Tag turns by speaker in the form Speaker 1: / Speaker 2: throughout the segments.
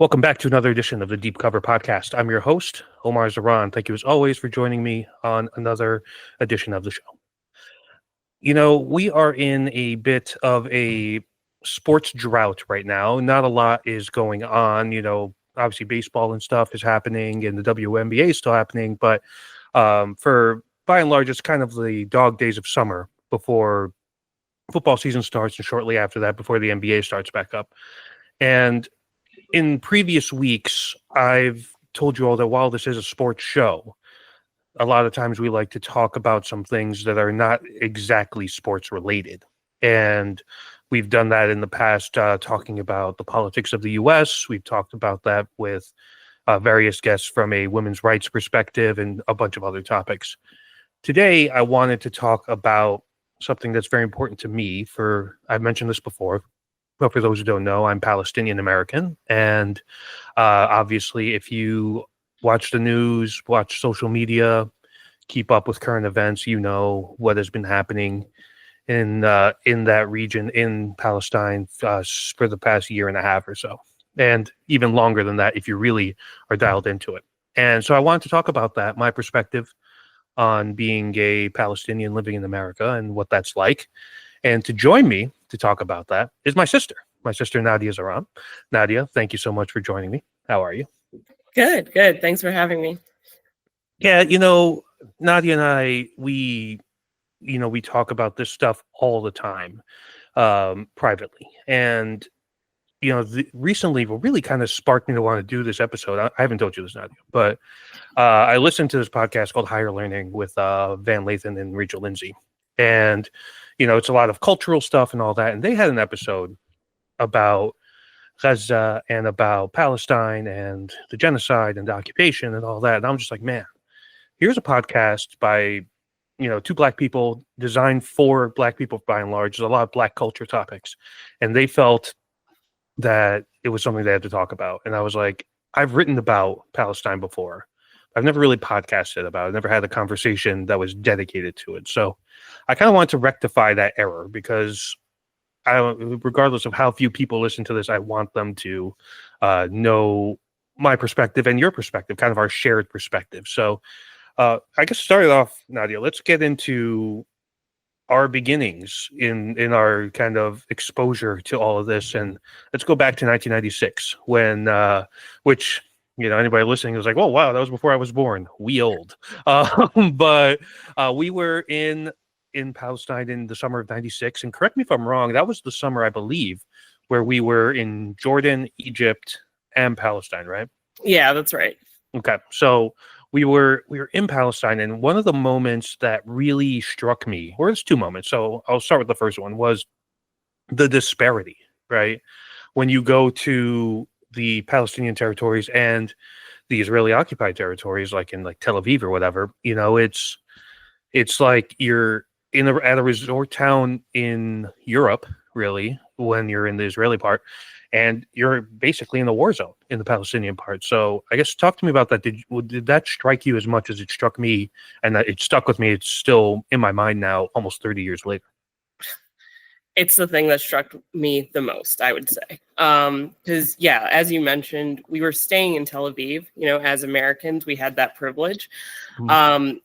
Speaker 1: Welcome back to another edition of the Deep Cover Podcast. I'm your host, Omar Zahran. Thank you as always for joining me on another edition of the show. You know, we are in a bit of a sports drought right now. Not a lot is going on. Obviously baseball and stuff is happening and the WNBA is still happening. But for by and large, it's kind of the dog days of summer before football season starts and shortly after that before the NBA starts back up. And in previous weeks, I've told you all that while this is a sports show, a lot of times we like to talk about some things that are not exactly sports related. And we've done that in the past, talking about the politics of the U.S. We've talked about that with various guests from a women's rights perspective and a bunch of other topics. Today, I wanted to talk about something that's very important to me. I've mentioned this before, but for those who don't know, I'm Palestinian American. And obviously, if you watch the news, watch social media, keep up with current events, you know what has been happening in that region in Palestine for the past year and a half or so. And even longer than that if you really are dialed into it. And so I wanted to talk about that, my perspective on being a Palestinian living in America and what that's like. And to join me to talk about that is my sister Nadia Zahran. Nadia, thank you so much for joining me. How are you?
Speaker 2: Good. Thanks for having me.
Speaker 1: Yeah, Nadia and I, we talk about this stuff all the time, privately. And, recently what really kind of sparked me to want to do this episode, I haven't told you this, Nadia, but I listened to this podcast called Higher Learning with Van Lathan and Rachel Lindsay. And, it's a lot of cultural stuff and all that. And they had an episode about Gaza and about Palestine and the genocide and the occupation and all that. And I'm just like, man, here's a podcast by, two Black people, designed for Black people by and large. There's a lot of Black culture topics. And they felt that it was something they had to talk about. And I was like, I've written about Palestine before. I've never really podcasted about it. I've never had a conversation that was dedicated to it. So I kind of want to rectify that error because regardless of how few people listen to this, I want them to know my perspective and your perspective, kind of our shared perspective. So I guess starting off, Nadia, let's get into our beginnings in our kind of exposure to all of this. And let's go back to 1996 when, which, anybody listening was like, oh, wow, that was before I was born. We old. But we were in Palestine in the summer of 96. And correct me if I'm wrong, that was the summer, I believe, where we were in Jordan, Egypt, and Palestine, right?
Speaker 2: Yeah, that's right.
Speaker 1: Okay. So we were in Palestine, and one of the moments that really struck me, or it's two moments. So I'll start with the first one, was the disparity, right? When you go to the Palestinian territories and the Israeli occupied territories, like in Tel Aviv or whatever, it's like you're at a resort town in Europe, really, when you're in the Israeli part, and you're basically in a war zone in the Palestinian part. So I guess talk to me about that. Did that strike you as much as it struck me? And that it stuck with me. It's still in my mind now, almost 30 years later.
Speaker 2: It's the thing that struck me the most, I would say. Because, yeah, as you mentioned, we were staying in Tel Aviv. As Americans, we had that privilege.
Speaker 1: Mm-hmm.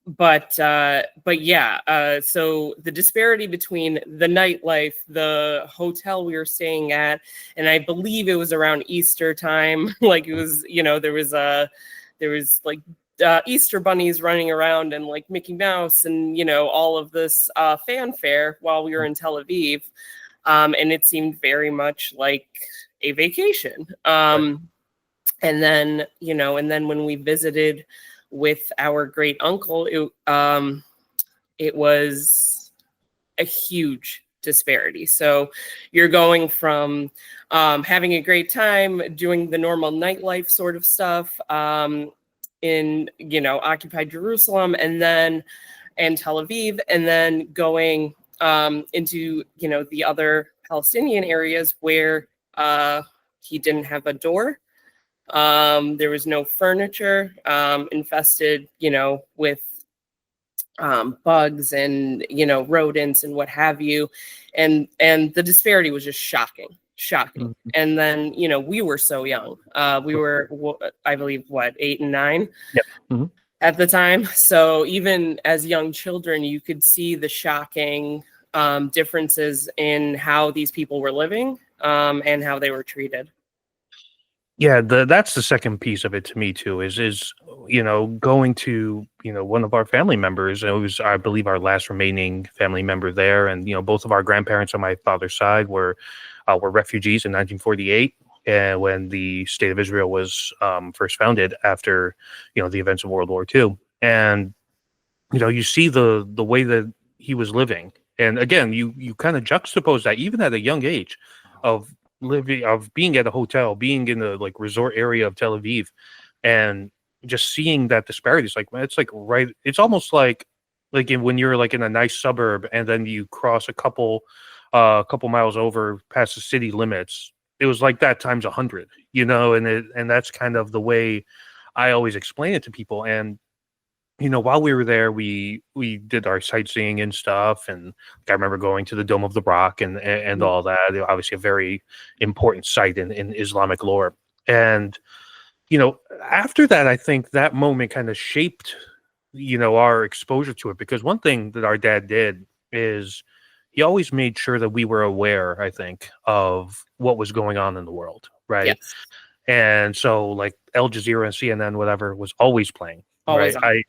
Speaker 2: But yeah, so the disparity between the nightlife, the hotel we were staying at, and I believe it was around Easter time, like it was, there was like Easter bunnies running around and like Mickey Mouse and, all of this fanfare while we were in Tel Aviv. And it seemed very much like a vacation.
Speaker 1: Right.
Speaker 2: And then when we visited with our great uncle, it was a huge disparity. So you're going from having a great time doing the normal nightlife sort of stuff in occupied Jerusalem and Tel Aviv, and then going into the other Palestinian areas where he didn't have a door. There was no furniture, infested, with bugs and, rodents and what have you. And the disparity was just shocking. shocking.
Speaker 1: Mhm.
Speaker 2: And then, we were so young. We were, I believe, 8 and 9
Speaker 1: Yep. Mhm.
Speaker 2: at the time. So even as young children, you could see the shocking differences in how these people were living and how they were treated.
Speaker 1: Yeah, that's the second piece of it to me too. Is going to one of our family members. It was, I believe, our last remaining family member there, and both of our grandparents on my father's side were refugees in 1948, and when the state of Israel was first founded after the events of World War II, and you see the way that he was living, and again, you kind of juxtapose that even at a young age of being at a hotel, being in the like resort area of Tel Aviv, and just seeing that disparity. It's like, man, it's like right. It's almost like when you're like in a nice suburb and then you cross a couple miles over past the city limits. It was like that times 100, and that's kind of the way I always explain it to people. And while we were there, we did our sightseeing and stuff, and I remember going to the Dome of the Rock and all that. Obviously, a very important site in Islamic lore. And after that, I think that moment kind of shaped our exposure to it, because one thing that our dad did is he always made sure that we were aware, I think, of what was going on in the world, right?
Speaker 2: Yes,
Speaker 1: And so, like Al Jazeera and CNN, whatever, was always playing,
Speaker 2: always
Speaker 1: right?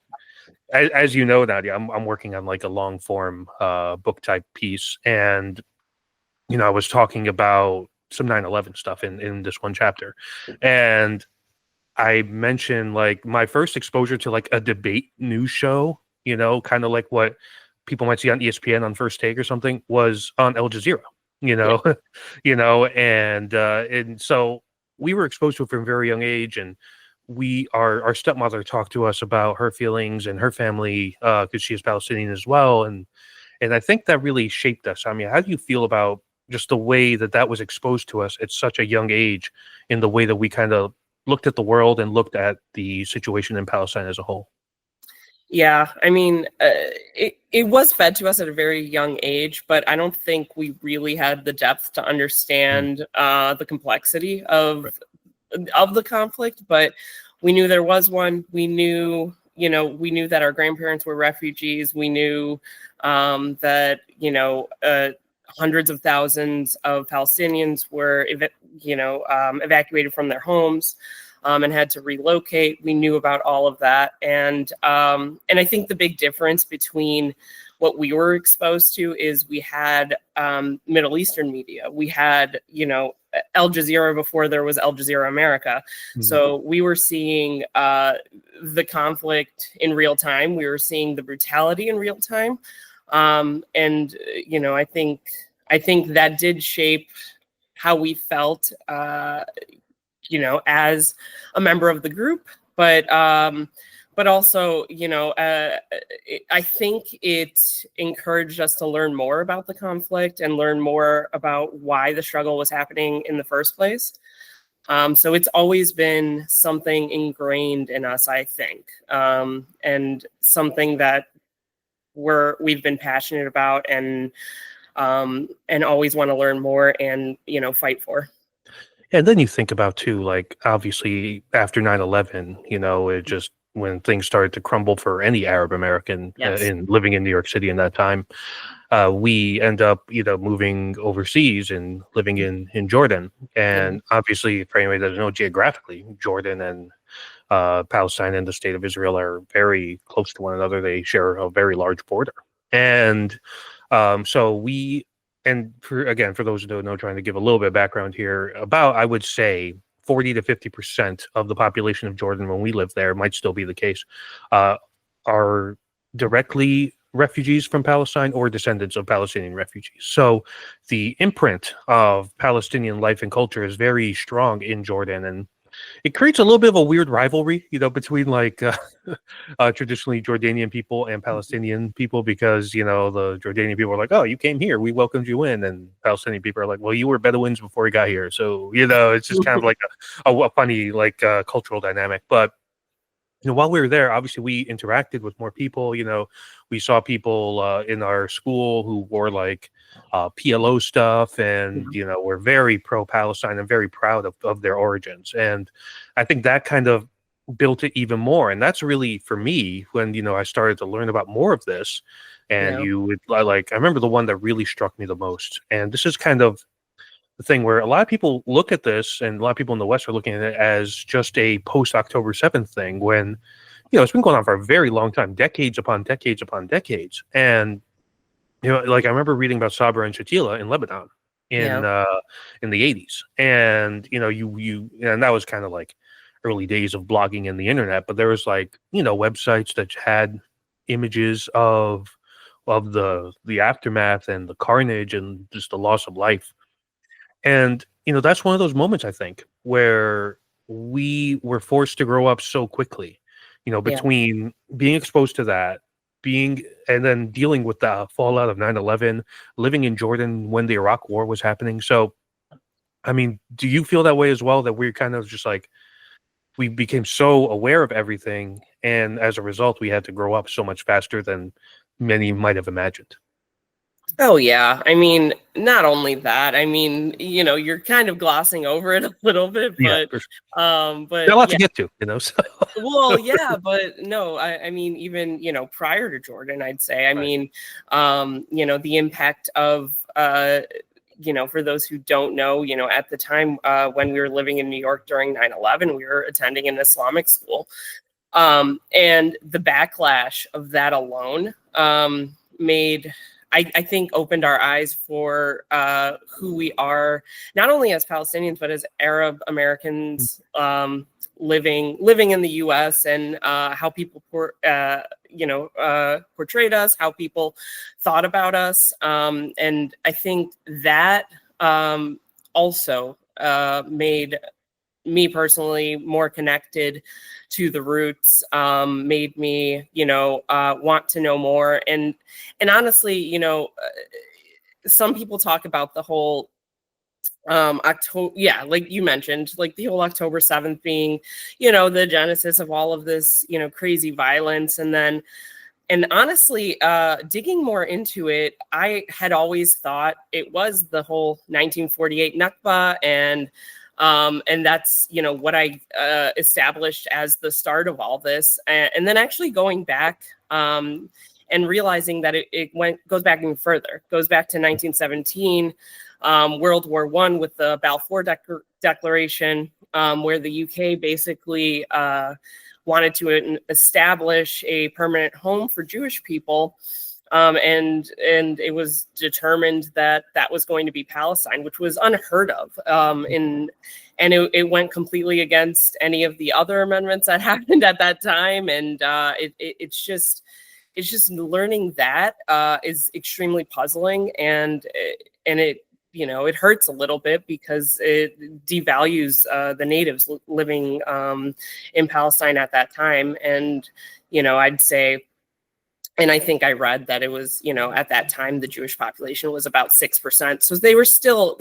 Speaker 2: on.
Speaker 1: As you know, Nadia, I'm working on like a long form book type piece, and I was talking about some 9/11 stuff in this one chapter, and I mentioned like my first exposure to like a debate news show, kind of like what people might see on ESPN on First Take or something, was on Al Jazeera, you
Speaker 2: Yeah.
Speaker 1: know, and so we were exposed to it from a very young age, and our stepmother talked to us about her feelings and her family because she is Palestinian as well, and I think that really shaped us. I mean, how do you feel about just the way that was exposed to us at such a young age, in the way that we kind of looked at the world and looked at the situation in Palestine as a whole?
Speaker 2: Yeah, I mean, it was fed to us at a very young age, but I don't think we really had the depth to
Speaker 1: Mm.
Speaker 2: understand the complexity of
Speaker 1: Right.
Speaker 2: of the conflict. But we knew there was one. We knew that our grandparents were refugees. We knew that hundreds of thousands of Palestinians were evacuated from their homes. And had to relocate. We knew about all of that, and I think the big difference between what we were exposed to is we had Middle Eastern media. We had Al Jazeera before there was Al Jazeera America,
Speaker 1: Mhm.
Speaker 2: so we were seeing the conflict in real time. We were seeing the brutality in real time, and I think that did shape how we felt. As a member of the group, but also, I think it encouraged us to learn more about the conflict and learn more about why the struggle was happening in the first place. So it's always been something ingrained in us, I think, and something that we've been passionate about and always want to learn more and fight for.
Speaker 1: And then you think about too, like obviously after 9/11, it just when things started to crumble for any Arab American
Speaker 2: Yes.
Speaker 1: in living in New York City in that time, we end up moving overseas and living in Jordan.
Speaker 2: Yeah.
Speaker 1: And obviously, for anybody that doesn't know, geographically, Jordan and Palestine and the state of Israel are very close to one another. They share a very large border, and so and for those who don't know, trying to give a little bit of background here, about I would say 40 to 50% of the population of Jordan when we lived there, might still be the case, uh, are directly refugees from Palestine or descendants of Palestinian refugees. So the imprint of Palestinian life and culture is very strong in Jordan, and it creates a little bit of a weird rivalry, between like traditionally Jordanian people and Palestinian people, because the Jordanian people are like, "Oh, you came here, we welcomed you in," and Palestinian people are like, "Well, you were Bedouins before you got here," so it's just kind of like a funny like cultural dynamic. But while we were there, obviously we interacted with more people. We saw people in our school who wore like PLO stuff, and were very pro-Palestine and very proud of their origins. And I think that kind of built it even more. And that's really, for me, when I started to learn about more of this. And
Speaker 2: Yeah.
Speaker 1: you would I remember the one that really struck me the most. And this is kind of the thing where a lot of people look at this, and a lot of people in the West are looking at it as just a post October 7th thing, when it's been going on for a very long time, decades upon decades upon decades. And like I remember reading about Sabra and Shatila in Lebanon in
Speaker 2: Yeah.
Speaker 1: in the 80s. And and that was kind of like early days of blogging and the internet, but there was like websites that had images of the aftermath and the carnage and just the loss of life. And that's one of those moments, I think, where we were forced to grow up so quickly,
Speaker 2: Yeah.
Speaker 1: between being exposed to that, and then dealing with the fallout of 9/11, living in Jordan when the Iraq War was happening. So, I mean, do you feel that way as well, that we're kind of just like, we became so aware of everything, and as a result, we had to grow up so much faster than many might have imagined?
Speaker 2: Oh yeah. I mean, not only that, I mean, you're kind of glossing over it a little bit,
Speaker 1: Yeah,
Speaker 2: but
Speaker 1: for sure. There's a
Speaker 2: but
Speaker 1: lot to
Speaker 2: yeah.
Speaker 1: get to, so.
Speaker 2: Well, yeah, but no, I mean, even, prior to Jordan, I'd say, I
Speaker 1: Right.
Speaker 2: mean, the impact of, for those who don't know, at the time when we were living in New York during 9/11, we were attending an Islamic school. And the backlash of that alone I think, opened our eyes for who we are, not only as Palestinians, but as Arab Americans living in the U.S., and how people portrayed us, how people thought about us. And I think that also made me personally more connected to the roots, made me want to know more. And honestly, some people talk about the whole October, yeah, like you mentioned, like the whole October 7th being the genesis of all of this crazy violence. And honestly, digging more into it, I had always thought it was the whole 1948 Nakba, and that's what I established as the start of all this. And then actually going back and realizing that it goes back even further, goes back to 1917, World War I, with the Balfour Declaration, where the UK basically wanted to establish a permanent home for Jewish people. And it was determined that that was going to be Palestine, which was unheard of. And it went completely against any of the other amendments that happened at that time. And it's just learning that is extremely puzzling, and it hurts a little bit, because it devalues the natives living in Palestine at that time. And I'd say, and I think I read that it was, at that time the Jewish population was about 6%. So they were still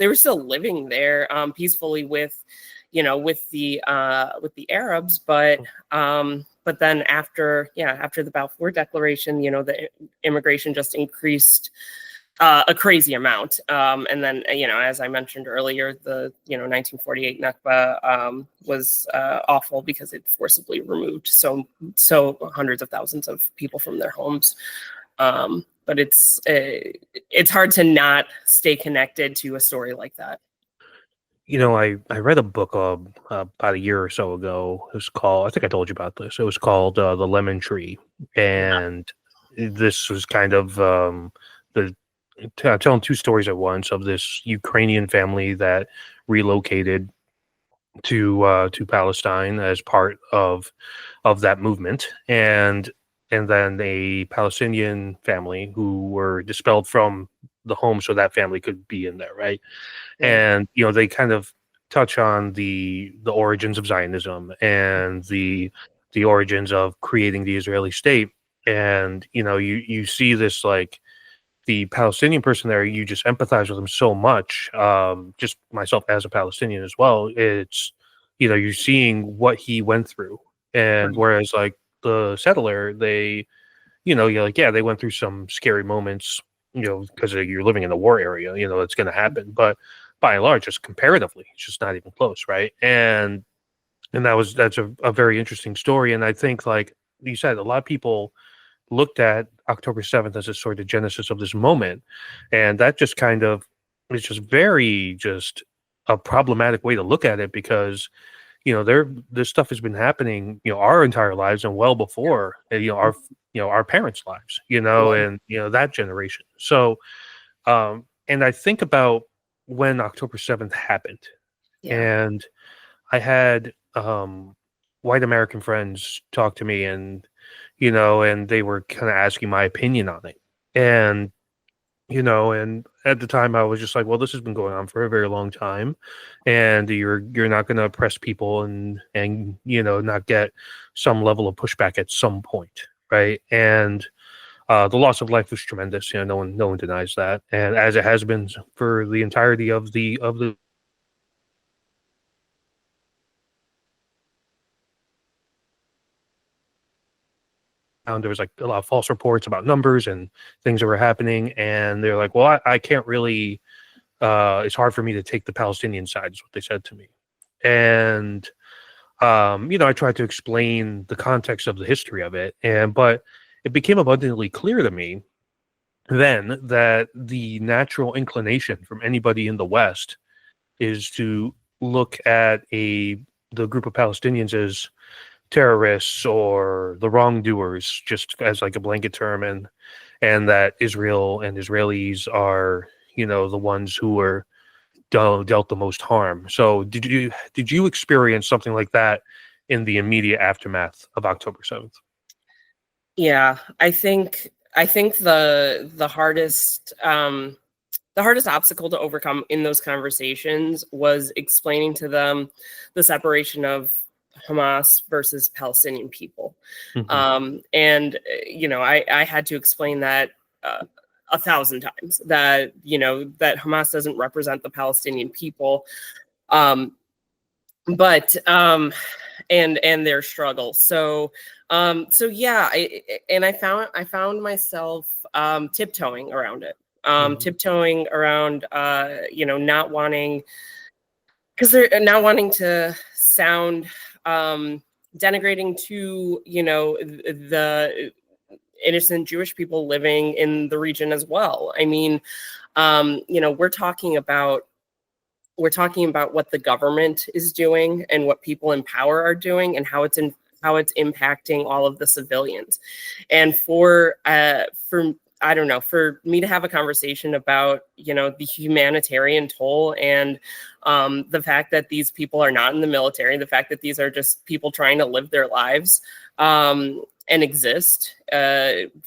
Speaker 2: living there peacefully with the Arabs. But then after the Balfour Declaration, the immigration just increased a crazy amount. And then, as I mentioned earlier, the 1948 Nakba was awful, because it forcibly removed so hundreds of thousands of people from their homes. But it's hard to not stay connected to a story like that.
Speaker 1: I read a book about a year or so ago. It was called, I think I told you about this. It was called The Lemon Tree. And this was kind of telling two stories at once, of this Ukrainian family that relocated to Palestine as part of that movement, and then a Palestinian family who were dispelled from the home so that family could be in there, right?
Speaker 2: Yeah.
Speaker 1: And they kind of touch on the origins of Zionism and the origins of creating the Israeli state. And you see this, like, the Palestinian person there, you just empathize with him so much. Just myself as a Palestinian as well, it's you're seeing what he went through, And
Speaker 2: Right.
Speaker 1: whereas like the settler, they, you're like, yeah, they went through some scary moments, because you're living in a war area, it's going to happen. But by and large, just comparatively, it's just not even close, right? And that's a very interesting story. And I think, like you said, a lot of people looked at October 7th as a sort of genesis of this moment, and that just kind of is just very just a problematic way to look at it, because this stuff has been happening, our entire lives and well before, our parents' lives,
Speaker 2: Yeah.
Speaker 1: and that generation. So, and I think about when October 7th happened,
Speaker 2: Yeah.
Speaker 1: and I had white American friends talk to me, and and they were kind of asking my opinion on it, and and at the time I was just like, well, this has been going on for a very long time, and you're not going to oppress people and not get some level of pushback at some point, right? And the loss of life was tremendous. No one denies that, and as it has been for the entirety of the there was like a lot of false reports about numbers and things that were happening, and they're like, well, I can't really, it's hard for me to take the Palestinian side, is what they said to me. And I tried to explain the context of the history of it, but it became abundantly clear to me then that the natural inclination from anybody in the West is to look at the group of Palestinians as terrorists or the wrongdoers, just as like a blanket term, and that Israel and Israelis are, the ones who were dealt the most harm. So did you experience something like that in the immediate aftermath of October 7th?
Speaker 2: Yeah. I think the hardest obstacle to overcome in those conversations was explaining to them the separation of Hamas versus Palestinian people.
Speaker 1: Hmm.
Speaker 2: And I had to explain that uh, 1,000 times, that Hamas doesn't represent the Palestinian people. Um, but and their struggle. So yeah, I found myself tiptoeing around it.
Speaker 1: Hmm.
Speaker 2: Tiptoeing around not wanting, because they're not wanting to sound denigrating to the innocent Jewish people living in the region as well. I mean, we're talking about what the government is doing and what people in power are doing, and how it's impacting all of the civilians. And for I don't know, for me to have a conversation about the humanitarian toll, and the fact that these people are not in the military, the fact that these are just people trying to live their lives and exist,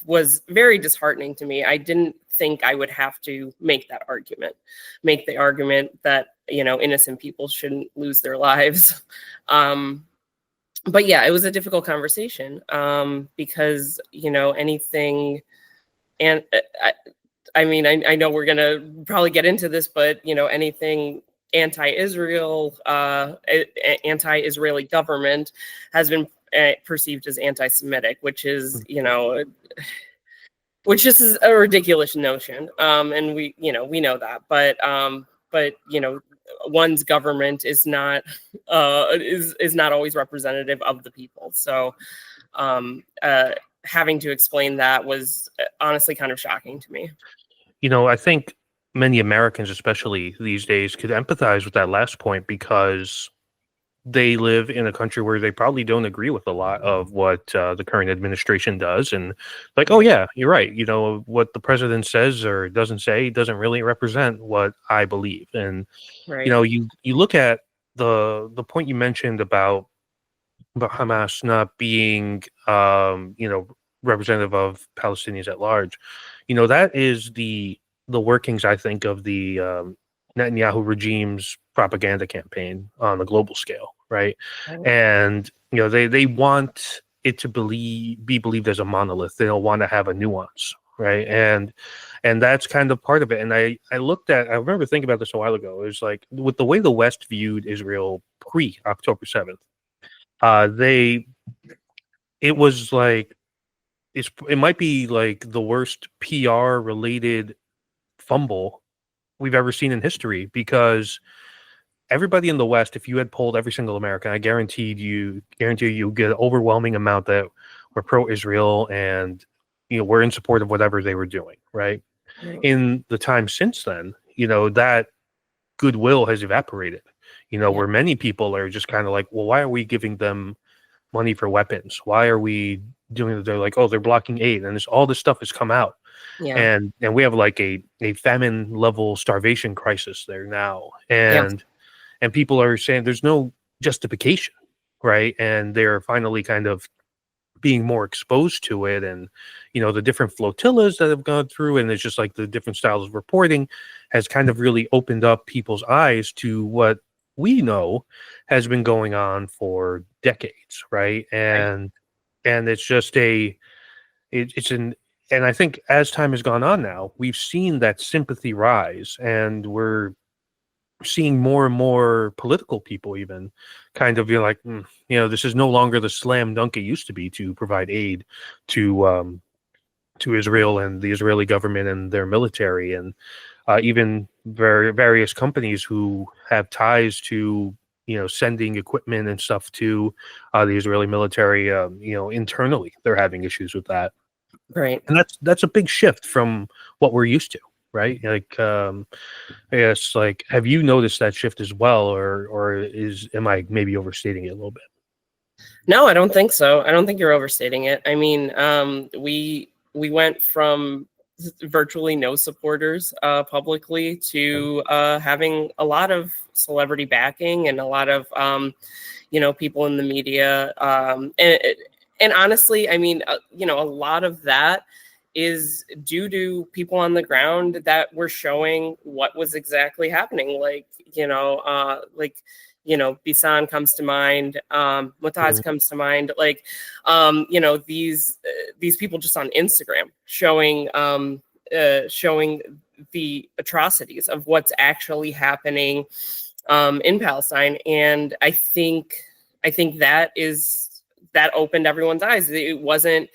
Speaker 2: was very disheartening to me. I didn't think I would have to make the argument that innocent people shouldn't lose their lives. But yeah, it was a difficult conversation, because anything, and I mean, I know we're gonna probably get into this, but anything anti-Israel, anti-Israeli government has been perceived as anti-Semitic, which is a ridiculous notion. And we know that, but one's government is not always representative of the people. So having to explain that was honestly kind of shocking to me.
Speaker 1: I think many Americans, especially these days, could empathize with that last point, because they live in a country where they probably don't agree with a lot of what the current administration does. And like, oh yeah, you're right. What the president says or doesn't say doesn't really represent what I believe. And
Speaker 2: Right.
Speaker 1: you look at the point you mentioned about Hamas not being representative of Palestinians at large. That is the workings, I think, of the Netanyahu regime's propaganda campaign on a global scale, right?
Speaker 2: Right.
Speaker 1: And they want it to be believed as a monolith. They don't want to have a nuance, right? And that's kind of part of it. And I remember thinking about this a while ago. It was like, with the way the West viewed Israel pre October 7th, they it was like it might be like the worst PR related fumble we've ever seen in history, because everybody in the West, if you had polled every single American, I guarantee you get an overwhelming amount that were pro-Israel and were in support of whatever they were doing, right?
Speaker 2: Right.
Speaker 1: In the time since then, that goodwill has evaporated.
Speaker 2: Yeah.
Speaker 1: Where many people are just kind of like, well, why are we giving them money for weapons? Why are we doing? They're like, oh, they're blocking aid, and all this stuff has come out,
Speaker 2: Yeah.
Speaker 1: and we have like a famine level starvation crisis there now,
Speaker 2: Yeah.
Speaker 1: and people are saying there's no justification, right? And they're finally kind of being more exposed to it, and the different flotillas that have gone through, and it's just like the different styles of reporting has kind of really opened up people's eyes to what we know has been going on for decades, right?
Speaker 2: Right.
Speaker 1: And it's just it's an and I think as time has gone on now, we've seen that sympathy rise, and we're seeing more and more political people even kind of be like, this is no longer the slam dunk it used to be to provide aid to Israel and the Israeli government and their military, and even various companies who have ties to sending equipment and stuff to the Israeli military. Internally, they're having issues with that,
Speaker 2: Right.
Speaker 1: and that's a big shift from what we're used to, right? Like, yes, like, have you noticed that shift as well, or am I maybe overstating it a little bit?
Speaker 2: No, I don't think so. I don't think you're overstating it. I mean, we went from virtually no supporters publicly to having a lot of celebrity backing and a lot of people in the media, and honestly, I mean, a lot of that is due to people on the ground that were showing what was exactly happening. Like, Bisan comes to mind, Mutaz
Speaker 1: Mhm.
Speaker 2: comes to mind, like, these people just on Instagram showing the atrocities of what's actually happening in Palestine. And I think that opened everyone's eyes. It wasn't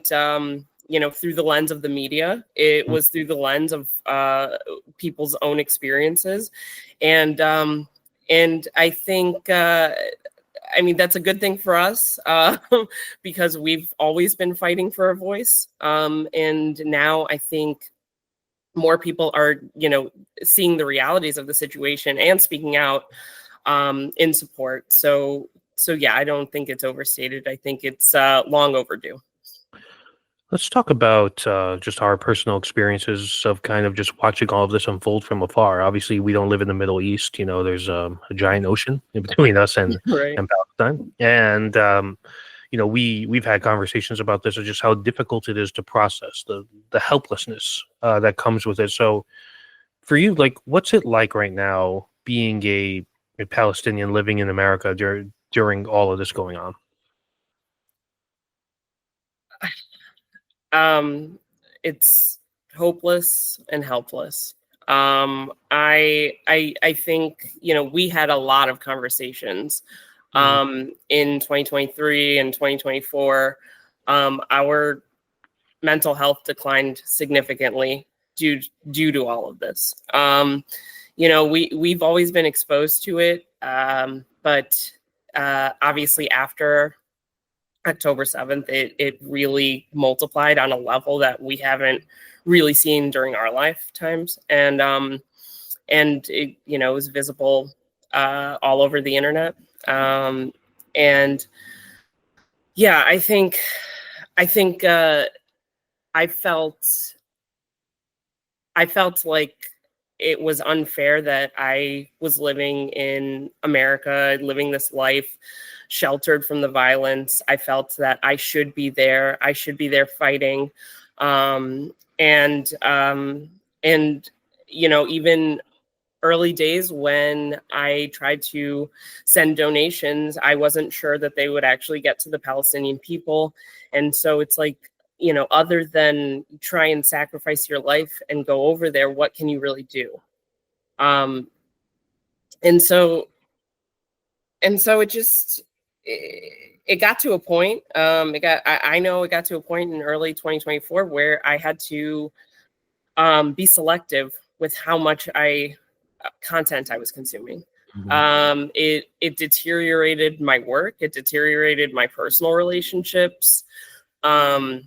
Speaker 2: through the lens of the media. It was through the lens of people's own experiences. And I think, I mean, that's a good thing for us because we've always been fighting for a voice. And now I think more people are, seeing the realities of the situation and speaking out in support. So yeah, I don't think it's overstated. I think it's long overdue.
Speaker 1: Let's talk about just our personal experiences of kind of just watching all of this unfold from afar. Obviously, we don't live in the Middle East. There's a giant ocean in between us
Speaker 2: Right.
Speaker 1: and Palestine, and we've had conversations about this of just how difficult it is to process the helplessness that comes with it. So, for you, like, what's it like right now being a Palestinian living in America during all of this going on?
Speaker 2: It's hopeless and helpless. I think we had a lot of conversations
Speaker 1: Mhm.
Speaker 2: in 2023 and 2024. Our mental health declined significantly due to all of this. We've always been exposed to it, but obviously after October 7th, it really multiplied on a level that we haven't really seen during our lifetimes. And it was visible all over the internet. And yeah, I think I felt I felt like it was unfair that I was living in America, living this life sheltered from the violence. I felt that I should be there. I should be there fighting. Um, and even early days when I tried to send donations, I wasn't sure that they would actually get to the Palestinian people. And so it's like, other than try and sacrifice your life and go over there, what can you really do? Um, and so, and so it just, it got to a point. I know it got to a point in early 2024 where I had to be selective with how much content I was consuming. It deteriorated my work. It deteriorated my personal relationships. And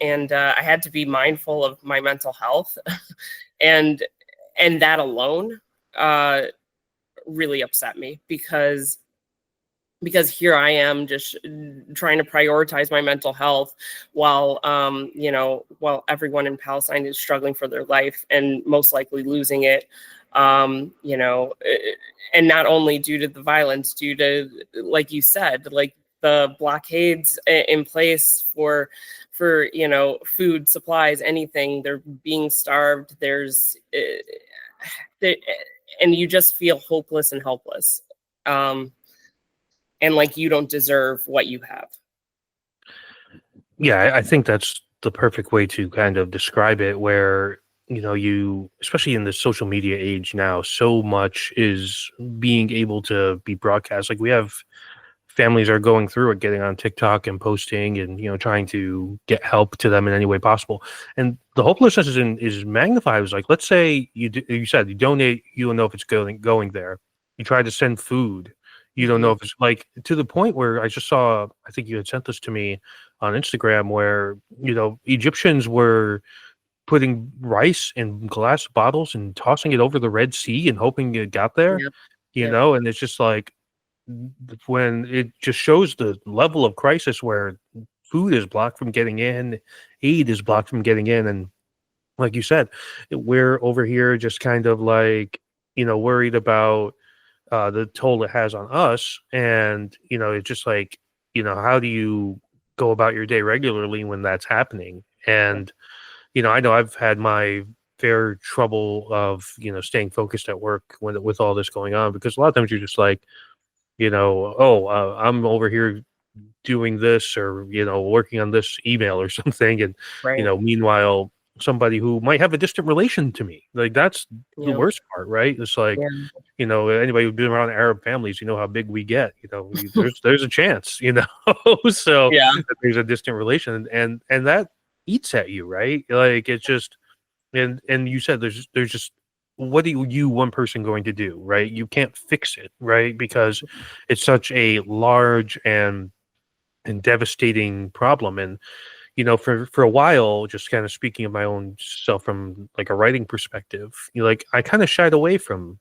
Speaker 2: I had to be mindful of my mental health, and that alone really upset me because here I am just trying to prioritize my mental health while while everyone in Palestine is struggling for their life and most likely losing it. And not only due to the violence, due to, like you said, like the blockades in place for food supplies, anything. They're being starved. And you just feel hopeless and helpless. And like you don't deserve what you have.
Speaker 1: Yeah, I think that's the perfect way to kind of describe it, where you, especially in the social media age now, so much is being able to be broadcast. Like, we have families are going through it, getting on TikTok and posting and trying to get help to them in any way possible. And the hopelessness is magnified. It's like, let's say you said you donate, you don't know if it's going there. You try to send food, you don't know if it's, like, to the point where I just saw, I think you had sent this to me on Instagram, where Egyptians were putting rice in glass bottles and tossing it over the Red Sea and hoping it got there.
Speaker 2: Yep.
Speaker 1: And it's just like, when it just shows the level of crisis where food is blocked from getting in, aid is blocked from getting in. And like you said, we're over here just kind of like, worried about the toll it has on us. And, it's just like, how do you go about your day regularly when that's happening? And, I know I've had my fair trouble of, staying focused at work with all this going on, because a lot of times you're just like, I'm over here doing this, or working on this email or something, and
Speaker 2: Right.
Speaker 1: Meanwhile, somebody who might have a distant relation to me, like, that's the worst part, right? It's like, anybody who's been around Arab families, how big we get. There's a chance, so there's a distant relation, and that eats at you, right? Like, it's just, and you said there's just, what are you one person going to do, right? You can't fix it, right? Because it's such a large and devastating problem. And for a while, just kind of speaking of my own self from like a writing perspective, like, I kind of shied away from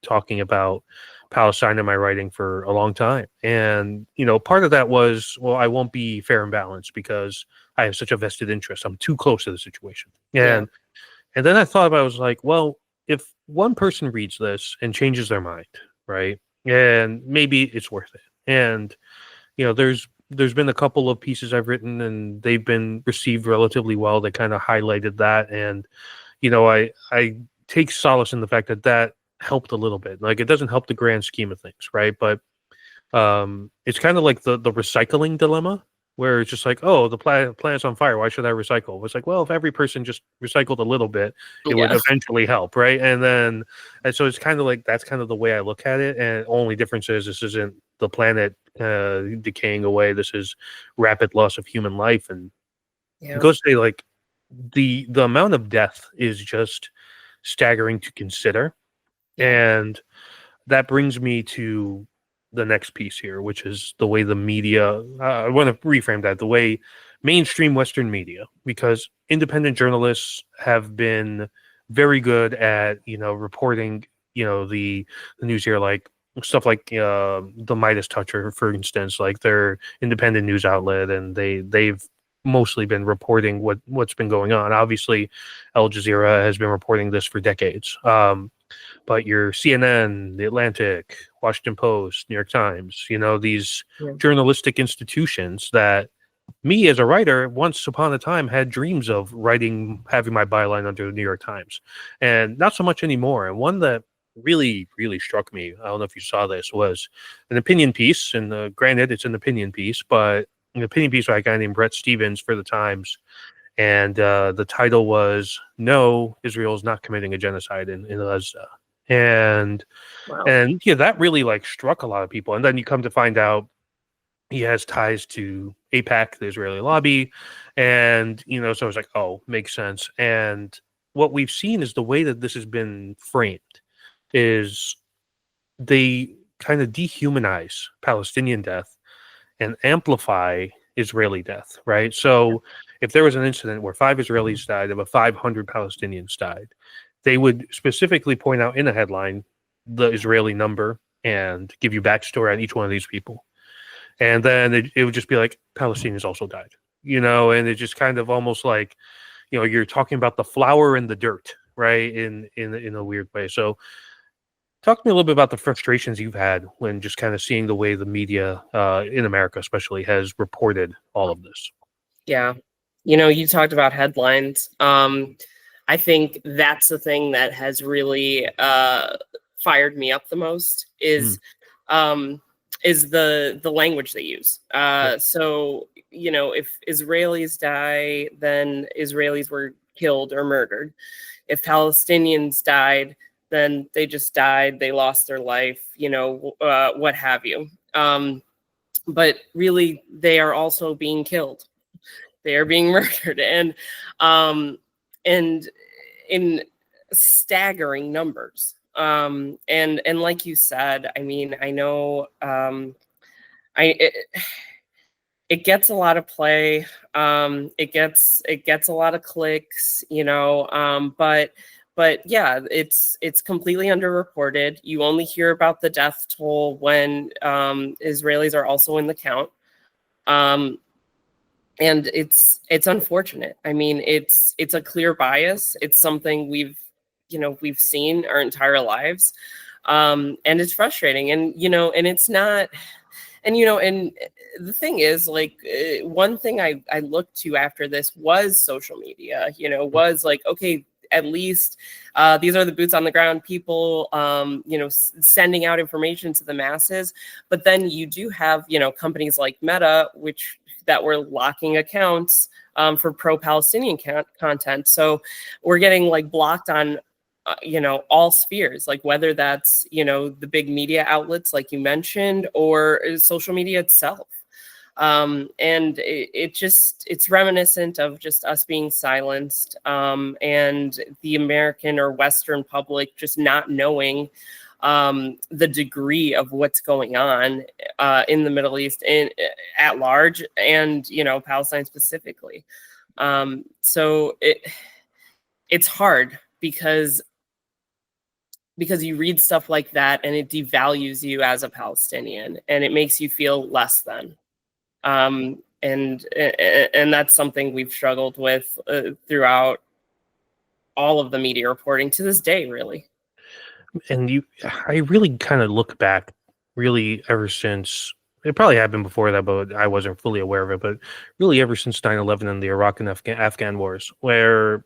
Speaker 1: talking about Palestine in my writing for a long time. And part of that was, well, I won't be fair and balanced because I have such a vested interest. I'm too close to the situation. And then I thought about it, I was like, well, if one person reads this and changes their mind, right, and maybe it's worth it. And there's been a couple of pieces I've written, and they've been received relatively well. They kind of highlighted that, and I take solace in the fact that helped a little bit. Like, it doesn't help the grand scheme of things, right? But it's kind of like the recycling dilemma, where it's just like, oh, the planet's on fire, why should I recycle? It's like, well, if every person just recycled a little bit, it would eventually help, right? And so it's kind of like, that's kind of the way I look at it. And only difference is, this isn't the planet decaying away, this is rapid loss of human life. And it goes to say, like, the amount of death is just staggering to consider. And that brings me to the next piece here, which is the way the media, I want to reframe that, the way mainstream Western media, because independent journalists have been very good at, reporting, the news here, like stuff like the Midas Toucher, for instance, like their independent news outlet, and they've mostly been reporting what's been going on. Obviously, Al Jazeera has been reporting this for decades. But your CNN, The Atlantic, Washington Post, New York Times, these journalistic institutions that me as a writer, once upon a time, had dreams of having my byline under the New York Times, and not so much anymore. And one that really, really struck me, I don't know if you saw this, was an opinion piece. And granted, it's an opinion piece, but an opinion piece by a guy named Brett Stevens for the Times. And the title was, "No, Israel is not committing a genocide in Gaza." And
Speaker 2: Wow.
Speaker 1: yeah, that really like struck a lot of people. And then you come to find out he has ties to AIPAC, the Israeli lobby, and so it's like, oh, makes sense. And what we've seen is the way that this has been framed is they kind of dehumanize Palestinian death and amplify Israeli death, right? So if there was an incident where 5 Israelis died, about 500 Palestinians died, they would specifically point out in a headline the Israeli number and give you backstory on each one of these people. And then it would just be like, Palestinians also died, and it just kind of almost like, you're talking about the flower and the dirt, right? In a weird way. So talk to me a little bit about the frustrations you've had when just kind of seeing the way the media in America especially has reported all of this.
Speaker 2: Yeah. You talked about headlines. I think that's the thing that has really fired me up the most is the language they use. So, if Israelis die, then Israelis were killed or murdered. If Palestinians died, then they just died, they lost their life, what have you. But really, they are also being killed. They are being murdered, and in staggering numbers. And like you said, I mean, I know it gets a lot of play. It gets a lot of clicks, but yeah, it's completely underreported. You only hear about the death toll when Israelis are also in the count. And it's unfortunate. I mean, it's a clear bias. It's something we've seen our entire lives. And it's frustrating. And and it's not, and and the thing is, like, one thing I looked to after this was social media, was like, okay, at least these are the boots on the ground people, sending out information to the masses. But then you do have, companies like Meta, that were locking accounts for pro-Palestinian content. So we're getting like blocked on, all spheres, like whether that's, the big media outlets, like you mentioned, or social media itself. And it's reminiscent of just us being silenced, and the American or Western public just not knowing the degree of what's going on in the Middle East at large, and Palestine specifically. So it's hard because you read stuff like that and it devalues you as a Palestinian and it makes you feel less than. And that's something we've struggled with throughout all of the media reporting to this day, really.
Speaker 1: And I really kind of look back, really ever since, it probably happened before that, but I wasn't fully aware of it, but really ever since 9/11 and the Iraq and Afghan wars, where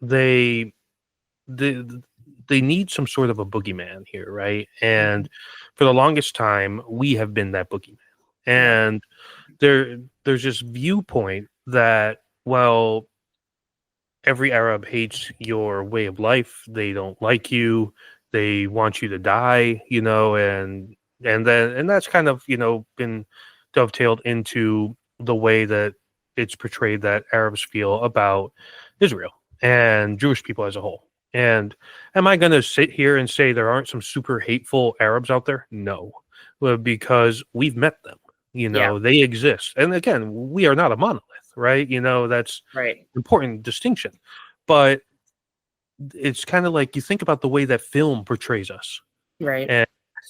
Speaker 1: they need some sort of a boogeyman here, right? And for the longest time, we have been that boogeyman. And there's this viewpoint that, well, every Arab hates your way of life. They don't like you. They want you to die, and that's kind of, been dovetailed into the way that it's portrayed that Arabs feel about Israel and Jewish people as a whole. And am I going to sit here and say there aren't some super hateful Arabs out there? No, because we've met them. They exist. And again, we are not a monolith, right? That's
Speaker 2: right.
Speaker 1: Important distinction. But it's kind of like you think about the way that film portrays us.
Speaker 2: Right.
Speaker 1: And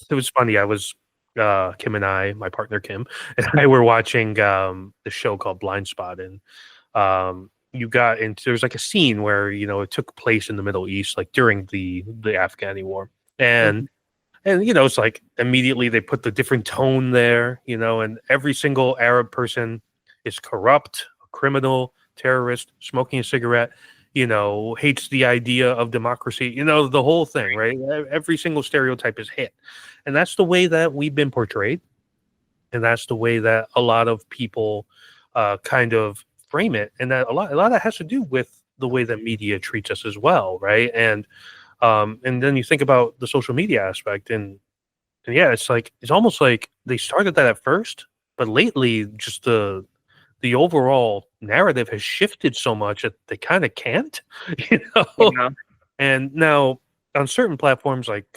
Speaker 1: it was funny. I was Kim and I, my partner Kim, and I were watching the show called Blind Spot, and there's like a scene where it took place in the Middle East, like during the Afghani war, and it's like immediately they put the different tone there, and every single Arab person is corrupt, a criminal, terrorist, smoking a cigarette, hates the idea of democracy, the whole thing, right? Every single stereotype is hit. And that's the way that we've been portrayed. And that's the way that a lot of people kind of frame it. And that a lot of that has to do with the way that media treats us as well, right? And And then you think about the social media aspect, and yeah, it's almost like they started that at first, but lately just the overall narrative has shifted so much that they kind of can't, you know.
Speaker 2: Yeah.
Speaker 1: And now on certain platforms like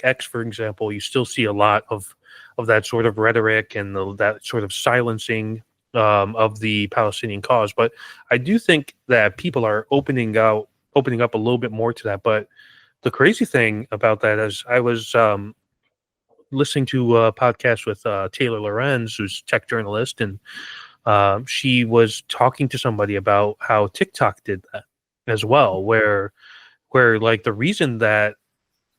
Speaker 1: X, for example, you still see a lot of that sort of rhetoric and that sort of silencing of the Palestinian cause. But I do think that people are opening up a little bit more to that. But the crazy thing about that is I was listening to a podcast with Taylor Lorenz, who's a tech journalist, and she was talking to somebody about how TikTok did that as well, where like the reason that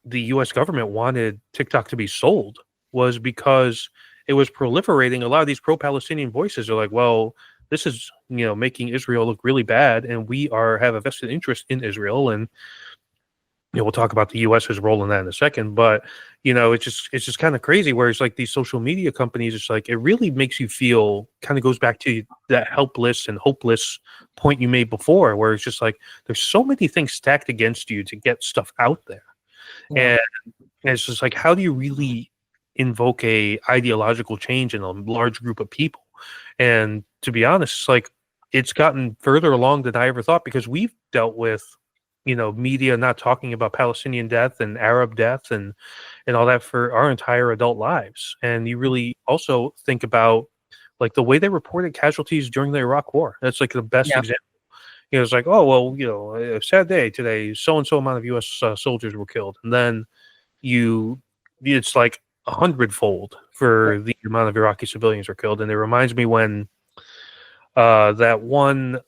Speaker 1: the U.S. government wanted TikTok to be sold was because it was proliferating. A lot of these pro-Palestinian voices are like, well, this is making Israel look really bad, and we have a vested interest in Israel, and we'll talk about the U.S.'s role in that in a second. But it's just kind of crazy. Where it's like these social media companies, it's like it really makes you feel, kind of goes back to that helpless and hopeless point you made before, where it's just like there's so many things stacked against you to get stuff out there.
Speaker 2: Yeah.
Speaker 1: And it's just like, how do you really invoke a ideological change in a large group of people? And to be honest, it's like it's gotten further along than I ever thought, because we've dealt with media not talking about Palestinian death and Arab death and all that for our entire adult lives. And you really also think about like the way they reported casualties during the Iraq War. That's like the best
Speaker 2: Yeah.
Speaker 1: example. It's like, oh well, a sad day today. So and so amount of U.S. Soldiers were killed, and then it's like 100-fold for the amount of Iraqi civilians were killed. And it reminds me when that one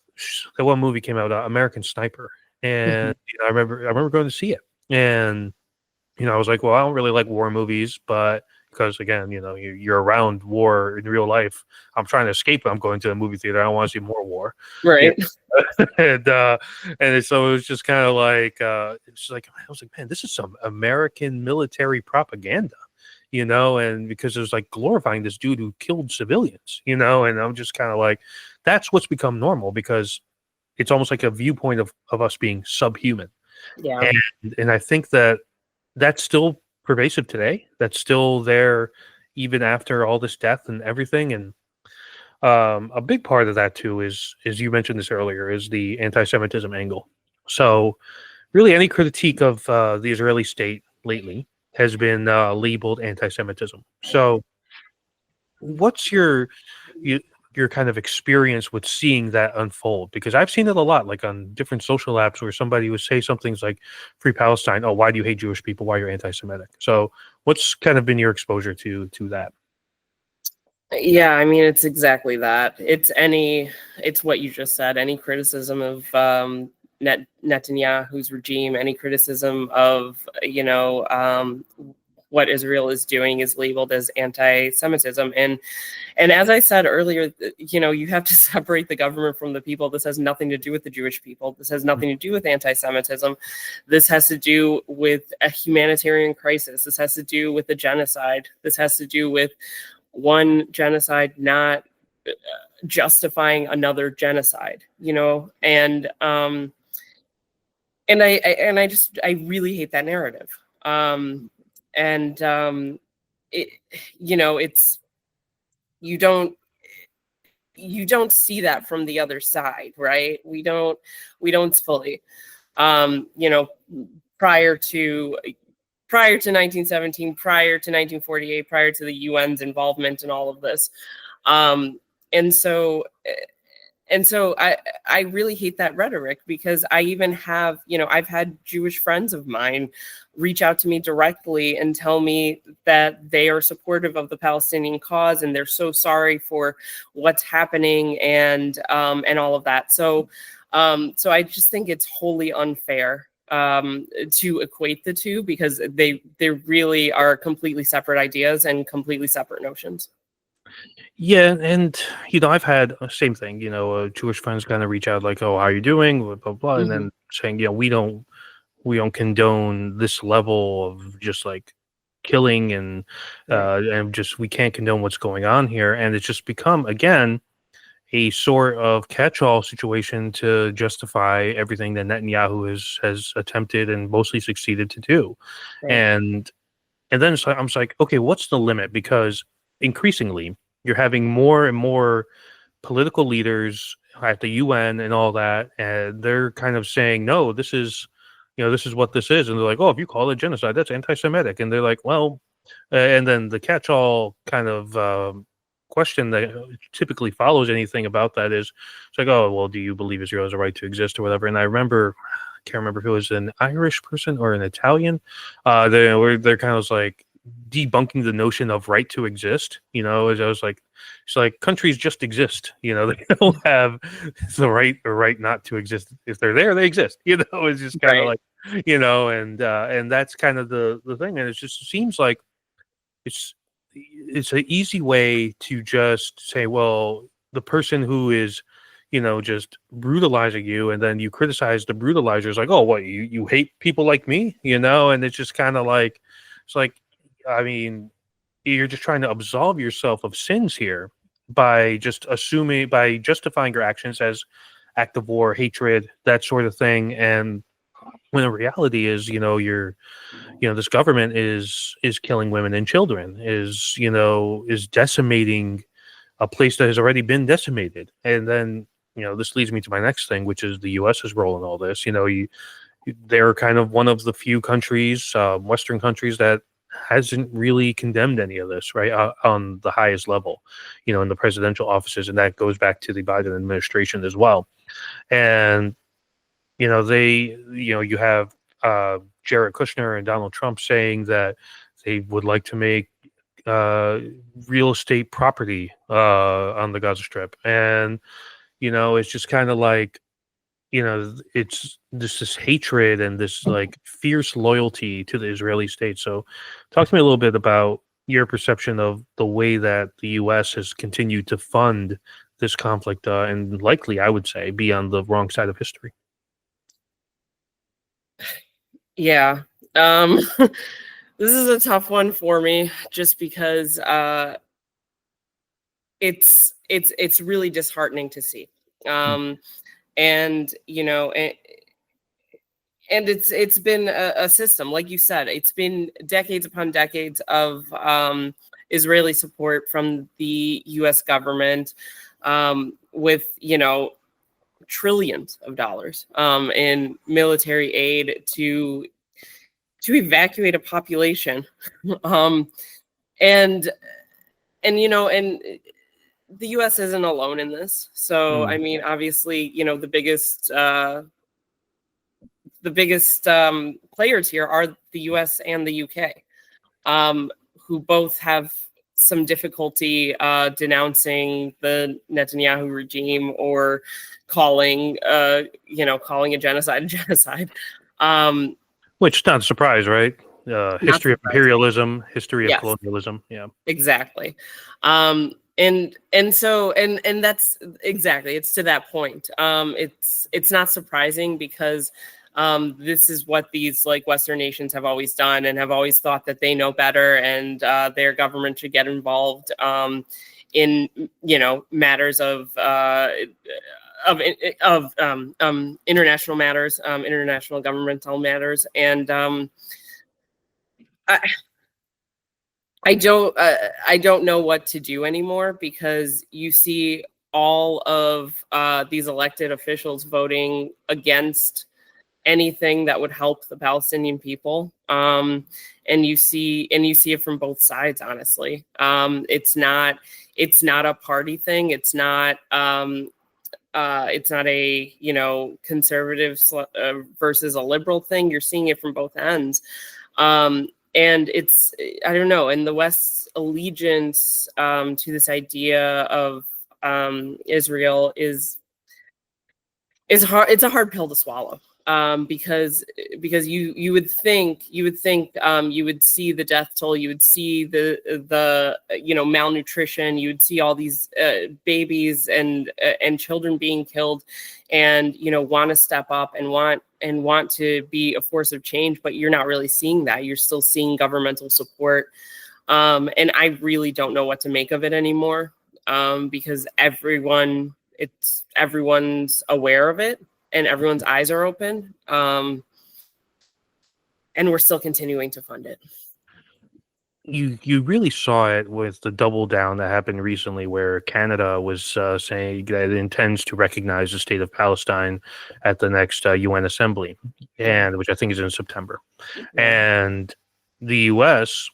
Speaker 1: movie came out, American Sniper, and I remember going to see it, and I was like, well, I don't really like war movies, but because again, you're around war in real life. I'm trying to escape. I'm going to a movie theater. I don't want to see more war,
Speaker 2: Right.
Speaker 1: and so it was just kind of like it's like I was like, man, this is some American military propaganda, and because it was like glorifying this dude who killed civilians, and I'm just kind of like, that's what's become normal, because it's almost like a viewpoint of us being subhuman.
Speaker 2: Yeah.
Speaker 1: And I think that that's still pervasive today. That's still there even after all this death and everything. And a big part of that too is you mentioned this earlier, is the anti-Semitism angle. So really any critique of the Israeli state lately has been labeled anti-Semitism. So what's your kind of experience with seeing that unfold? Because I've seen it a lot, like on different social apps, where somebody would say something like "Free Palestine." Oh, why do you hate Jewish people? Why you're anti-Semitic? So, what's kind of been your exposure to that?
Speaker 2: Yeah, I mean, it's exactly that. It's what you just said. Any criticism of Netanyahu's regime, any criticism of what Israel is doing is labeled as anti-Semitism. And as I said earlier, you have to separate the government from the people. This has nothing to do with the Jewish people. This has nothing to do with anti-Semitism. This has to do with a humanitarian crisis. This has to do with the genocide. This has to do with one genocide not justifying another genocide, and I really hate that narrative. It's you don't see that from the other side, right? We don't fully, prior to 1917, prior to 1948, prior to the UN's involvement in all of this. And so I really hate that rhetoric, because I even have, I've had Jewish friends of mine reach out to me directly and tell me that they are supportive of the Palestinian cause, and they're so sorry for what's happening and all of that. So I just think it's wholly unfair to equate the two, because they really are completely separate ideas and completely separate notions.
Speaker 1: Yeah, and I've had same thing. Jewish friends kind of reach out like, "Oh, how are you doing?" Blah blah blah, and then saying, we don't condone this level of just like killing and just we can't condone what's going on here." And it's just become, again, a sort of catch-all situation to justify everything that Netanyahu has attempted and mostly succeeded to do.
Speaker 2: Right.
Speaker 1: And then I'm just like, okay, what's the limit? Because increasingly, you're having more and more political leaders at the UN and all that, and they're kind of saying, no, this is, this is what this is. And they're like, oh, if you call it genocide, that's anti-Semitic. And they're like, well, and then the catch-all kind of question that typically follows anything about that is, it's like, oh, well, do you believe Israel has a right to exist or whatever? And I can't remember if it was an Irish person or an Italian. They're kind of like debunking the notion of right to exist. As I was like, it's like countries just exist. They don't have the right or right not to exist. If they're there, they exist. It's just kind of
Speaker 2: Right.
Speaker 1: like, and that's kind of the thing. And it just seems like it's an easy way to just say, well, the person who is just brutalizing you, and then you criticize the brutalizers, like, oh, what, you hate people like me, and it's just kind of like, it's like, I mean, you're just trying to absolve yourself of sins here by justifying your actions as act of war, hatred, that sort of thing. And when the reality is, this government is killing women and children, is decimating a place that has already been decimated. And then, this leads me to my next thing, which is the US's role in all this. They're kind of one of the few countries, Western countries, that hasn't really condemned any of this, right, on the highest level, in the presidential offices. And that goes back to the Biden administration as well. And, you have Jared Kushner and Donald Trump saying that they would like to make real estate property on the Gaza Strip. And, it's just kind of like, it's this hatred and this like fierce loyalty to the Israeli state. So talk to me a little bit about your perception of the way that the U.S. has continued to fund this conflict and likely, I would say, be on the wrong side of history.
Speaker 2: Yeah. This is a tough one for me, just because it's really disheartening to see. And and it's been a system, like you said. It's been decades upon decades of Israeli support from the U.S. government, with trillions of dollars in military aid to evacuate a population. And the U.S. isn't alone in this. So I mean, obviously, the biggest players here are the U.S. and the U.K., who both have some difficulty denouncing the Netanyahu regime, or calling a genocide.
Speaker 1: Which, not a surprise, right? History of imperialism, history of
Speaker 2: Yes.
Speaker 1: colonialism. Yeah,
Speaker 2: exactly. And that's exactly, it's to that point. It's not surprising, because this is what these like Western nations have always done, and have always thought that they know better, and their government should get involved in matters of international matters, international governmental matters. And I don't know what to do anymore, because you see all of these elected officials voting against anything that would help the Palestinian people. And you see it from both sides, honestly. It's not a party thing. It's not a conservative versus a liberal thing. You're seeing it from both ends. And it's, I don't know, and the West's allegiance to this idea of Israel is hard. It's a hard pill to swallow, because you would think you would see the death toll, you would see the malnutrition, you would see all these babies and children being killed, and want to step up and want to be a force of change, but you're not really seeing that. You're still seeing governmental support, and I really don't know what to make of it anymore. because everyone's aware of it and everyone's eyes are open. And we're still continuing to fund it.
Speaker 1: You really saw it with the double down that happened recently, where Canada was saying that it intends to recognize the state of Palestine at the next UN Assembly, and which I think is in September. And the U.S.,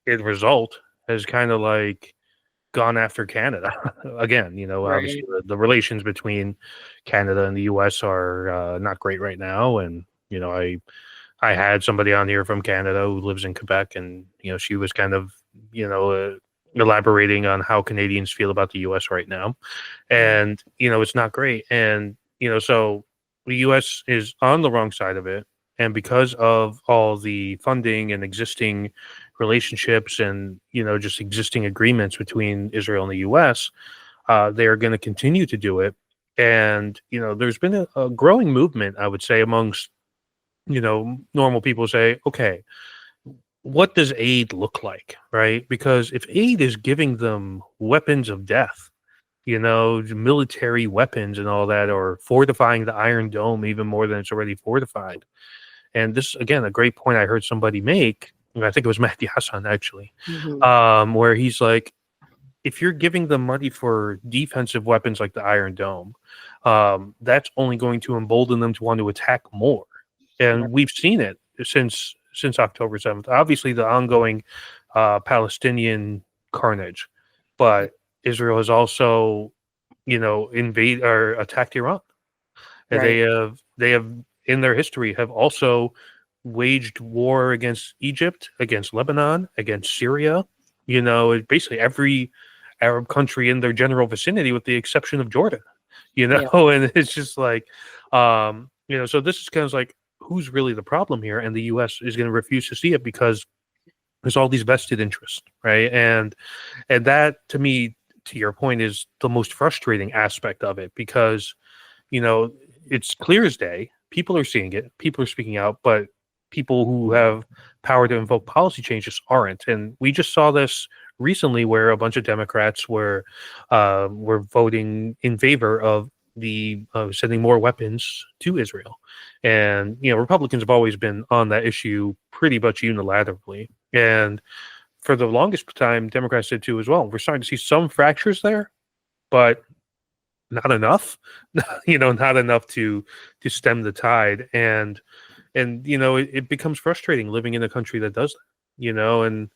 Speaker 1: in result, has kind of like gone after Canada again. Obviously the relations between Canada and the U.S. are not great right now, and I had somebody on here from Canada who lives in Quebec, and she was kind of elaborating on how Canadians feel about the U.S. right now, and it's not great, and so the U.S. is on the wrong side of it, and because of all the funding and existing relationships and just existing agreements between Israel and the U.S., they are going to continue to do it, and there's been a growing movement, I would say, amongst normal people say, okay, what does aid look like, right? Because if aid is giving them weapons of death, military weapons and all that, or fortifying the Iron Dome even more than it's already fortified. And this, again, a great point I heard somebody make, and I think it was Nadia Zahran actually, where he's like, if you're giving them money for defensive weapons like the Iron Dome, that's only going to embolden them to want to attack more. And we've seen it since October 7th. Obviously, the ongoing Palestinian carnage, but Israel has also, invaded or attacked Iran, and they have in their history have also waged war against Egypt, against Lebanon, against Syria. Basically every Arab country in their general vicinity, with the exception of Jordan. And it's just like, so this is kind of like, who's really the problem here? And the U.S. is going to refuse to see it because there's all these vested interests, right? And that, to me, to your point, is the most frustrating aspect of it, because it's clear as day. People are seeing it. People are speaking out, but people who have power to invoke policy changes aren't. And we just saw this recently, where a bunch of Democrats were voting in favor of the sending more weapons to Israel. And Republicans have always been on that issue pretty much unilaterally, and for the longest time Democrats did too as well. We're starting to see some fractures there, but not enough. Not enough to stem the tide. And it becomes frustrating living in a country that does that. And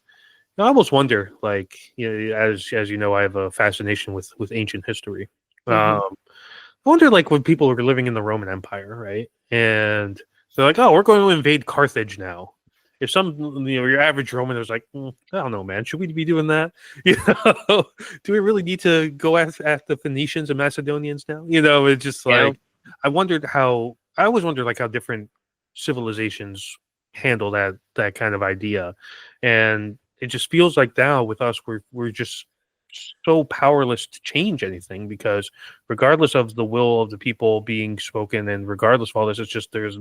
Speaker 1: I almost wonder, like, as you know, I have a fascination with ancient history. I wonder, like, when people were living in the Roman Empire, right? And they're like, oh, we're going to invade Carthage now. If your average Roman was like, I don't know, man, should we be doing that? Do we really need to go at the Phoenicians and Macedonians now? It's just like, I always wondered, like, how different civilizations handle that kind of idea. And it just feels like now with us, we're just so powerless to change anything, because regardless of the will of the people being spoken, and regardless of all this, it's just there's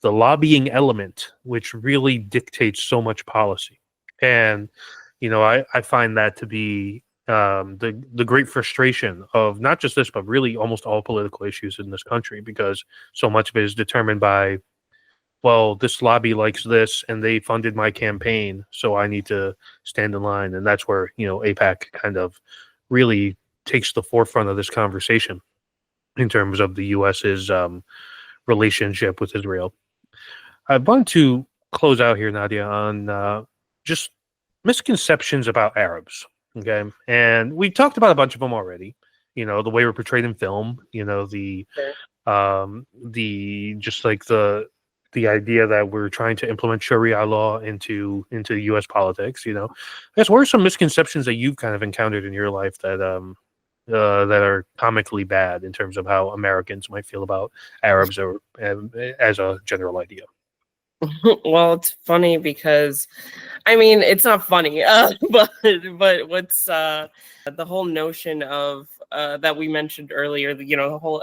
Speaker 1: the lobbying element which really dictates so much policy. And I find that to be the great frustration of not just this, but really almost all political issues in this country, because so much of it is determined by, well, this lobby likes this and they funded my campaign, so I need to stand in line. And that's where, AIPAC kind of really takes the forefront of this conversation in terms of the U.S.'s relationship with Israel. I want to close out here, Nadia, on just misconceptions about Arabs. Okay. And we talked about a bunch of them already. The way we're portrayed in film, the just like the idea that we're trying to implement Sharia law into U.S. politics. I guess, what are some misconceptions that you've kind of encountered in your life that are comically bad in terms of how Americans might feel about Arabs, or as a general idea?
Speaker 2: Well, it's funny because, I mean, it's not funny, but what's the whole notion of that we mentioned earlier, the whole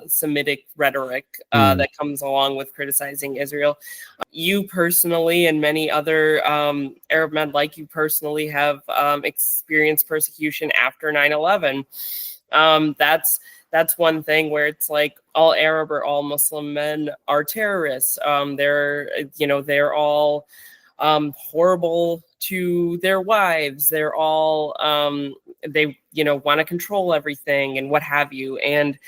Speaker 2: Semitic rhetoric that comes along with criticizing Israel. You personally and many other Arab men like you personally have experienced persecution after 9/11. That's one thing where it's like all Arab or all Muslim men are terrorists. They're all horrible to their wives. They're all they want to control everything and what have you. And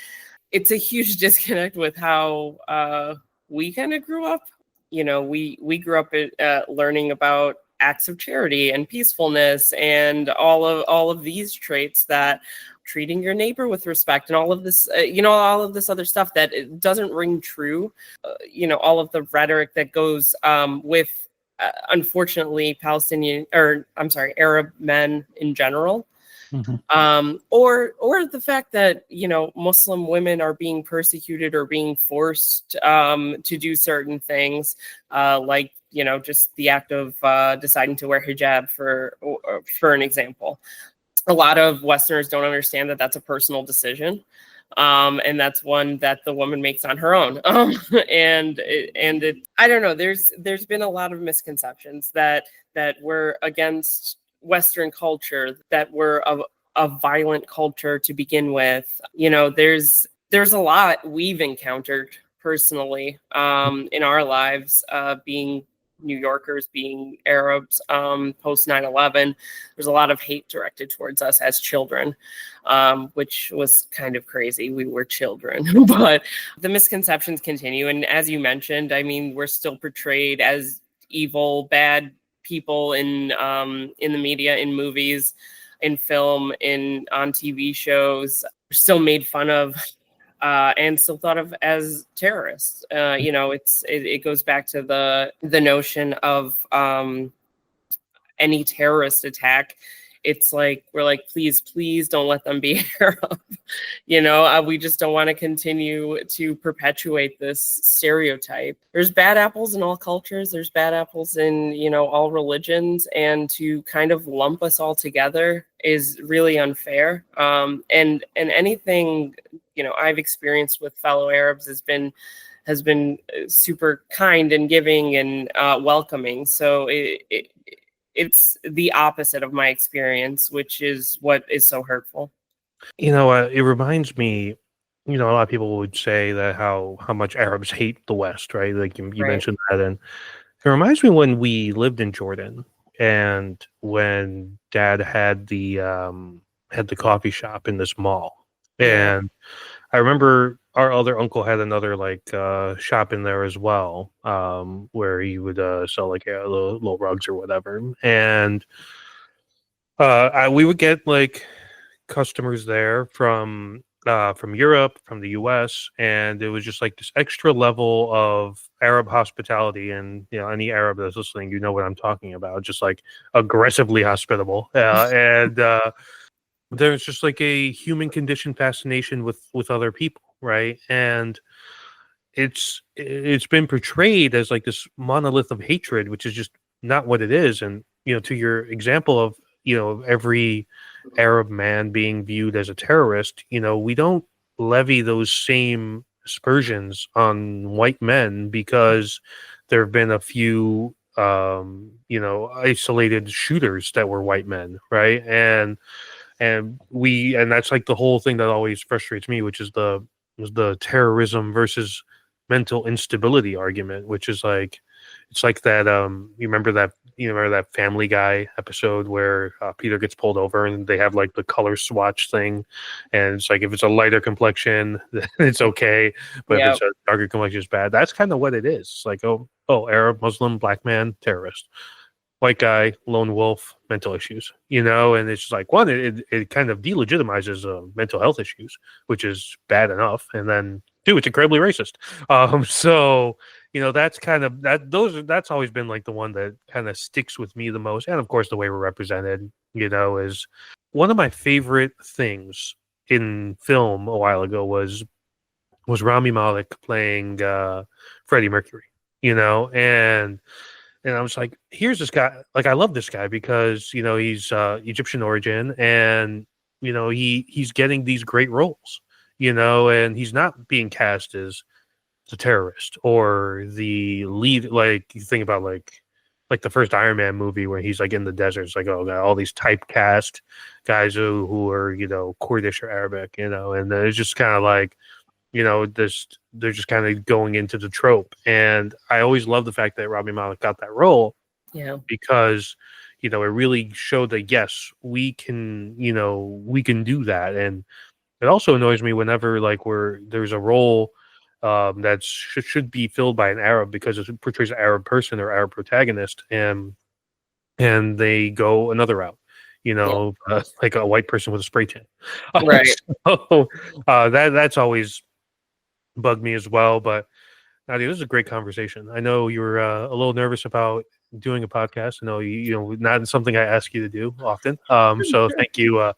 Speaker 2: it's a huge disconnect with how we kind of grew up. We grew up learning about acts of charity and peacefulness and all of these traits, that treating your neighbor with respect and all of this, all of this other stuff that it doesn't ring true. All of the rhetoric that goes with, unfortunately, Arab men in general. Or the fact that Muslim women are being persecuted or being forced to do certain things, like just the act of deciding to wear hijab for an example. A lot of Westerners don't understand that that's a personal decision, and that's one that the woman makes on her own. I don't know. There's been a lot of misconceptions that we're against Western culture, that we're a violent culture to begin with. There's a lot we've encountered personally in our lives, being New Yorkers, being Arabs, post 9/11. There's a lot of hate directed towards us as children, which was kind of crazy. We were children, but the misconceptions continue. And as you mentioned, I mean, we're still portrayed as evil, bad people in the media, in movies, in film, on TV shows. We're still made fun of and still thought of as terrorists. It goes back to the notion of any terrorist attack. It's like we're like, please don't let them be Arab. We just don't want to continue to perpetuate this stereotype. There's bad apples in all cultures. There's bad apples in all religions, and to kind of lump us all together is really unfair. And anything I've experienced with fellow Arabs has been super kind and giving and welcoming. So it's the opposite of my experience, which is what is so hurtful.
Speaker 1: It reminds me, a lot of people would say that how much Arabs hate the West, right? Like you
Speaker 2: Right.
Speaker 1: mentioned that. And it reminds me when we lived in Jordan and when Dad had the coffee shop in this mall.
Speaker 2: Yeah.
Speaker 1: And I remember our other uncle had another shop in there as well, where he would sell little rugs or whatever. And we would get customers there from Europe, from the US, and it was just like this extra level of Arab hospitality. And any Arab that's listening, you know what I'm talking about, just like aggressively hospitable. And there's just like a human condition fascination with other people, right? And it's been portrayed as like this monolith of hatred, which is just not what it is. And to your example of every Arab man being viewed as a terrorist, we don't levy those same aspersions on white men because there have been a few isolated shooters that were white men, right? And that's like the whole thing that always frustrates me, which is the terrorism versus mental instability argument, which is like, it's like that you remember that Family Guy episode where Peter gets pulled over and they have like the color swatch thing, and it's like if it's a lighter complexion then it's okay, but if it's a darker complexion it's bad. That's kind of what it is. It's like, oh, Arab, Muslim, black man, terrorist. White guy, lone wolf, mental issues, and it's just like, one, it kind of delegitimizes mental health issues, which is bad enough, and then two, it's incredibly racist. So that's kind of that's always been like the one that kind of sticks with me the most. And of course, the way we're represented, is one of my favorite things in film a while ago was Rami Malek playing Freddie Mercury, and I was like, here's this guy. Like, I love this guy because, he's Egyptian origin, and, he's getting these great roles, and he's not being cast as the terrorist or the lead. Like, you think about like the first Iron Man movie where he's like in the desert. It's like, oh, got all these typecast guys who are, Kurdish or Arabic, and then it's just kind of like, they're just kind of going into the trope. And I always love the fact that Rami Malek got that role.
Speaker 2: Yeah.
Speaker 1: Because, it really showed that, yes, we can do that. And it also annoys me whenever there's a role that should be filled by an Arab because it portrays an Arab person or Arab protagonist, and they go another route, like a white person with a spray tan.
Speaker 2: Right.
Speaker 1: So, that's always bugged me as well. But Nadia, this is a great conversation. I know you were a little nervous about doing a podcast. I know not something I ask you to do often. So thank you.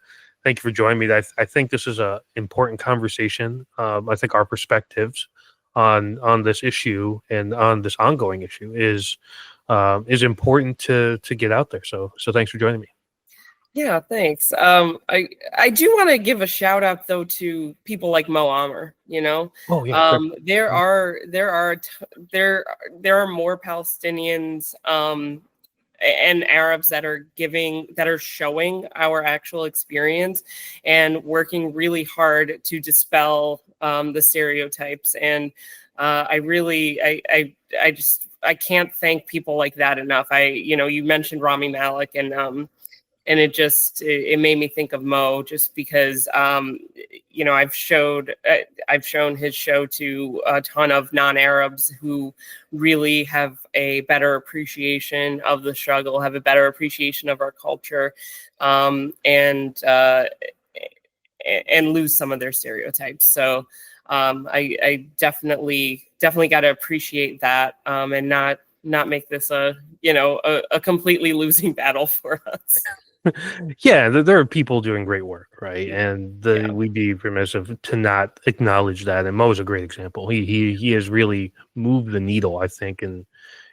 Speaker 1: Thank you for joining me. I think this is a important conversation. I think our perspectives on this issue and on this ongoing issue is important to get out there. So thanks for joining me.
Speaker 2: Yeah, thanks. I do want to give a shout out though to people like Mo Amer.
Speaker 1: Oh yeah.
Speaker 2: There are more Palestinians and Arabs that are showing our actual experience and working really hard to dispel the stereotypes. And I can't thank people like that enough. You mentioned Rami Malek, and it made me think of Mo, just because I've shown his show to a ton of non-Arabs who really have a better appreciation of the struggle, have a better appreciation of our culture, and lose some of their stereotypes. So I definitely got to appreciate that, and not make this a completely losing battle for us.
Speaker 1: Yeah, there are people doing great work, right? And we'd be remiss to not acknowledge that. And Mo's a great example. He has really moved the needle, I think,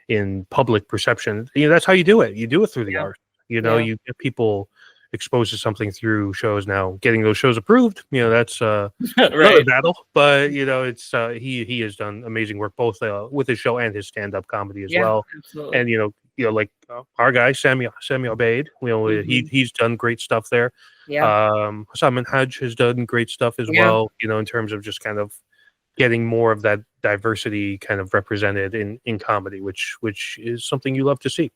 Speaker 1: in public perception. That's how you do it. You do it through the art. You get people exposed to something through shows. Now, getting those shows approved, that's
Speaker 2: Right.
Speaker 1: another battle. But it's he has done amazing work both with his show and his stand-up comedy as well.
Speaker 2: Absolutely.
Speaker 1: And like our guy Samuel Obeid, he's done great stuff there. Hassan Minhaj has done great stuff as well, in terms of just kind of getting more of that diversity kind of represented in comedy, which is something you love to see.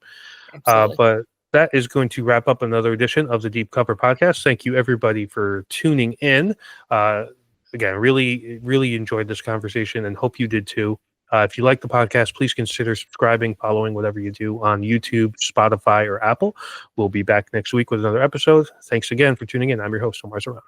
Speaker 1: But that is going to wrap up another edition of the Deep Cover Podcast. Thank you everybody for tuning in. Again, really, really enjoyed this conversation and hope you did too. If you like the podcast, please consider subscribing, following whatever you do on YouTube, Spotify, or Apple. We'll be back next week with another episode. Thanks again for tuning in. I'm your host, Omar Zahran.